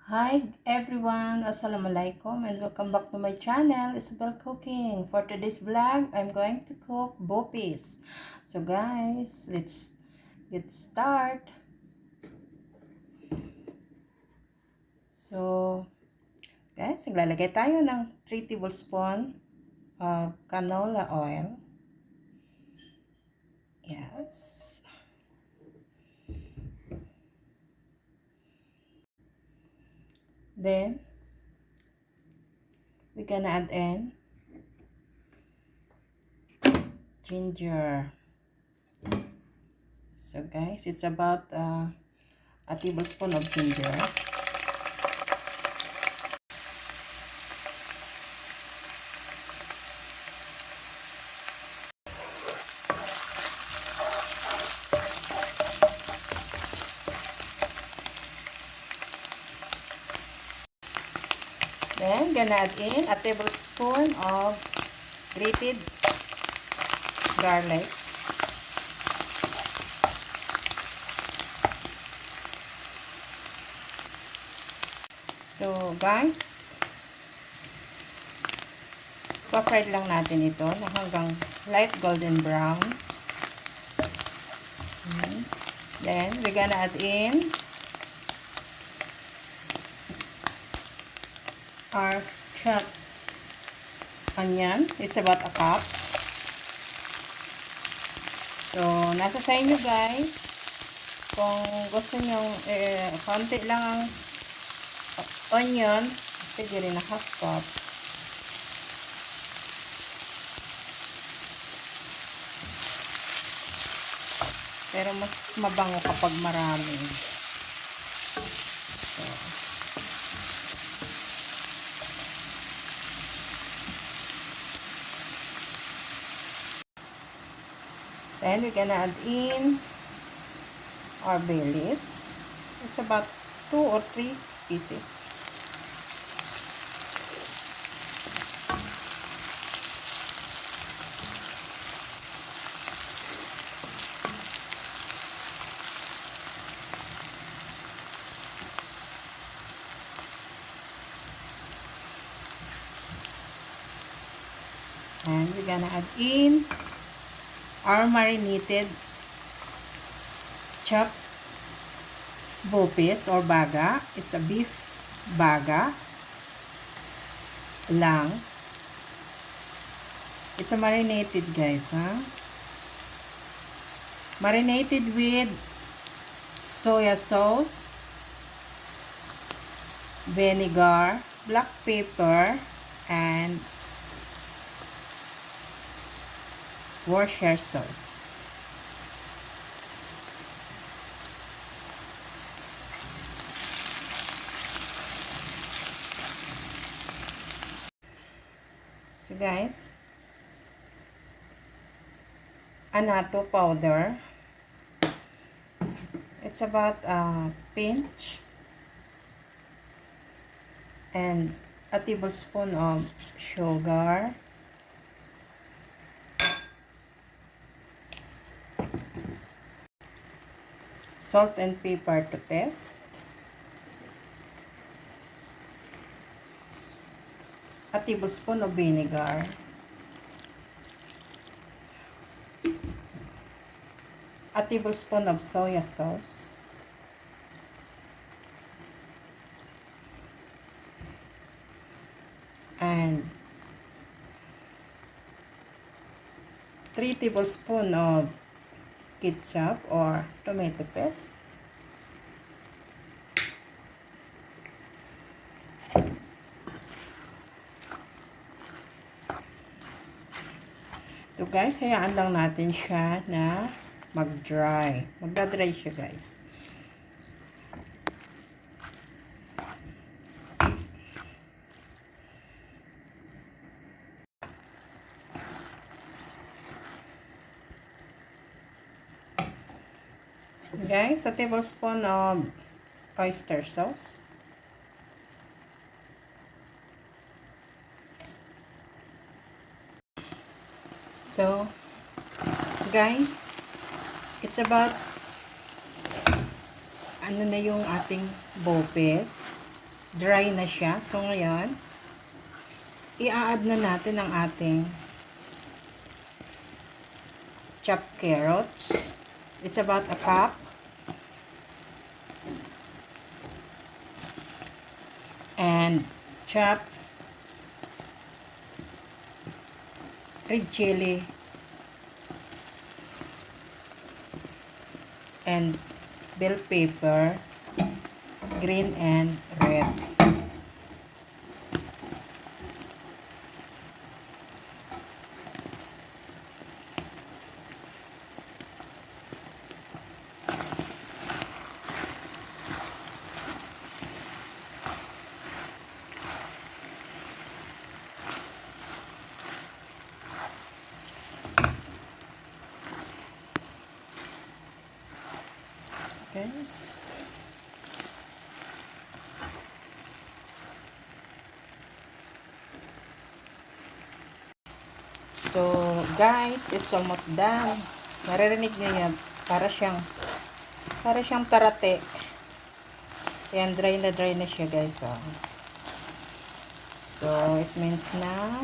Hi everyone, Assalamualaikum and welcome back to my channel, Isabel Cooking. For today's vlog, I'm going to cook bopis. So guys, let's get start. So guys, naglalagay tayo ng 3 tablespoon of canola oil. Yes. Then, we're gonna add in ginger. So guys, it's about a tablespoon of ginger. Then, gonna add in a tablespoon of grated garlic. So, guys, pa-fry lang natin ito na hanggang light golden brown. Then, we're gonna add in our chopped onion. It's about a cup. So, nasa sa inyo guys. Kung gusto nyo, konti lang ang onion, sige rin na half cup. Pero mas mabango kapag marami. So, then we're gonna add in our bay leaves. It's about 2 or 3 pieces. And we're gonna add in our marinated chopped bopis or baga. It's a beef baga lungs. It's a marinated guys, huh? Marinated with soya sauce, vinegar, black pepper, and Worcestershire sauce. So guys, annatto powder. It's about a pinch and a tablespoon of sugar. Salt and pepper to taste. A tablespoon of vinegar. A tablespoon of soya sauce. And 3 tablespoons of ketchup or tomato paste. So guys, hayaan lang natin siya na mag-dry. Magda-dry siya guys. Guys, a tablespoon of oyster sauce. So, guys, it's about, ano na yung ating bopis. 3 tablespoon. 3 tablespoon of oyster sauce. 1 tablespoon of vinegar. 1 tablespoon of soya sauce. And 3 tablespoon of black pepper. And 1 tablespoon of dry na siya. So, ngayon, i-add na natin ang ating chopped carrots. It's about a cup. And chopped red chili and bell pepper, green and red. Guys, so guys, it's almost done. Naririnig niyo yan, para siyang karate. Yan, dry na siya guys. Oh. So it means na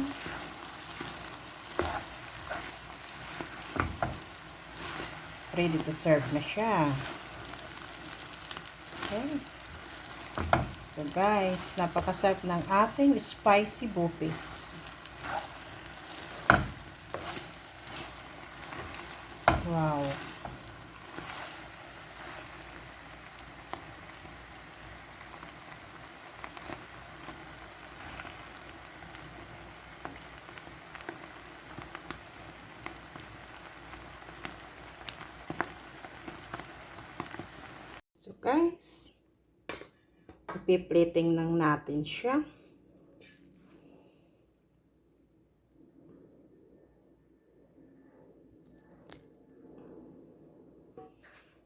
ready to serve na siya. Okay. So guys, napakasarap ng ating spicy bopis. Wow. So guys, ipi-plating lang natin siya.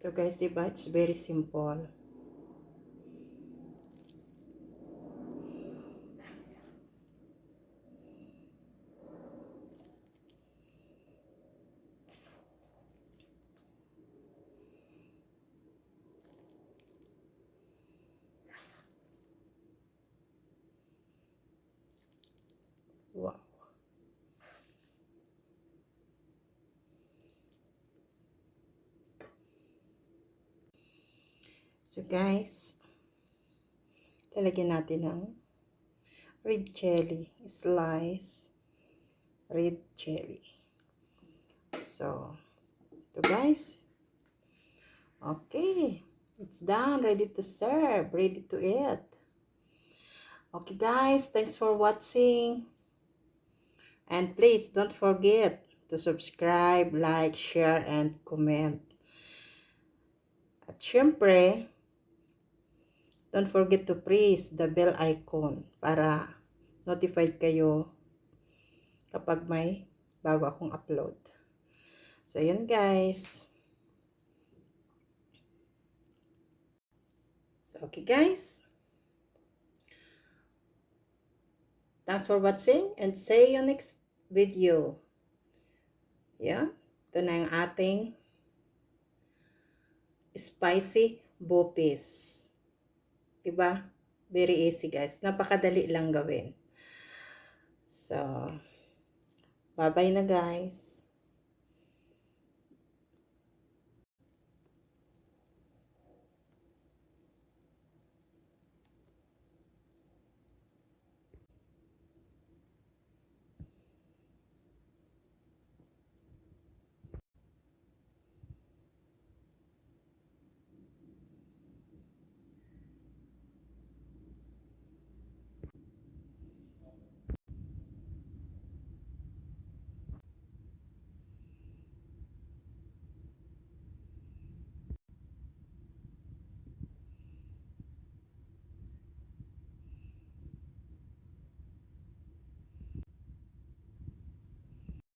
So guys, diba, it's very simple. Wow. So guys, lalagyan natin ng red chili, slice red chili. So, ito guys. Okay, it's done, ready to serve, ready to eat. Okay guys, thanks for watching. And please don't forget to subscribe, like, share, and comment. At syempre, don't forget to press the bell icon para notified kayo kapag may bago akong upload. So, yun guys. So, okay guys. Thanks for watching and see you next video. Yeah, ito na yung ating spicy bopis. Diba? Very easy guys. Napakadali lang gawin. So, bye-bye na guys.